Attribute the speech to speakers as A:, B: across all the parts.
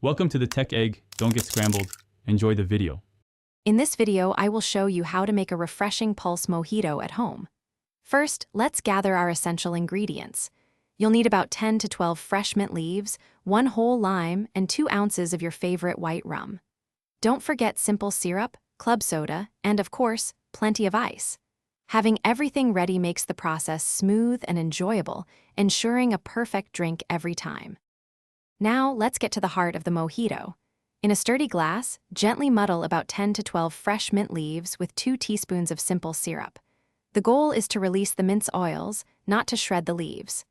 A: Welcome to the Tech Egg. Don't get scrambled. Enjoy the video.
B: In this video, I will show you how to make a refreshing pulse mojito at home. First, let's gather our essential ingredients. You'll need about 10 to 12 fresh mint leaves, 1 whole lime, and 2 ounces of your favorite white rum. Don't forget simple syrup, club soda, and of course, plenty of ice. Having everything ready makes the process smooth and enjoyable, ensuring a perfect drink every time. Now, let's get to the heart of the mojito. In a sturdy glass, gently muddle about 10 to 12 fresh mint leaves with 2 teaspoons of simple syrup. The goal is to release the mint's oils, not to shred the leaves.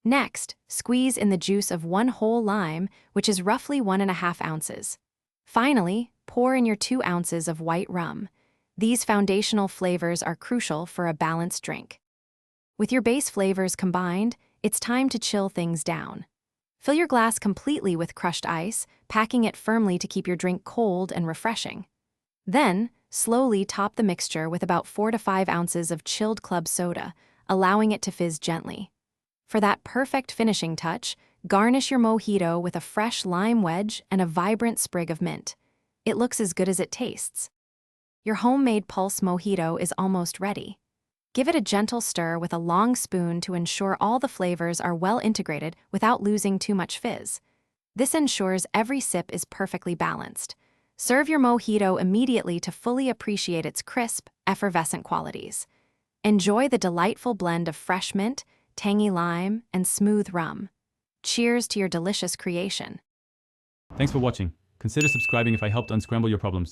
B: Next, squeeze in the juice of 1 whole lime, which is roughly 1.5 ounces. Finally, pour in your 2 ounces of white rum. These foundational flavors are crucial for a balanced drink. With your base flavors combined, it's time to chill things down. Fill your glass completely with crushed ice, packing it firmly to keep your drink cold and refreshing. Then, slowly top the mixture with about 4 to 5 ounces of chilled club soda, allowing it to fizz gently. For that perfect finishing touch, garnish your mojito with a fresh lime wedge and a vibrant sprig of mint. It looks as good as it tastes. Your homemade pulse mojito is almost ready. Give it a gentle stir with a long spoon to ensure all the flavors are well integrated without losing too much fizz. This ensures every sip is perfectly balanced. Serve your mojito immediately to fully appreciate its crisp, effervescent qualities. Enjoy the delightful blend of fresh mint, tangy lime, and smooth rum. Cheers to your delicious creation.
A: Thanks for watching. Consider subscribing if I helped unscramble your problems.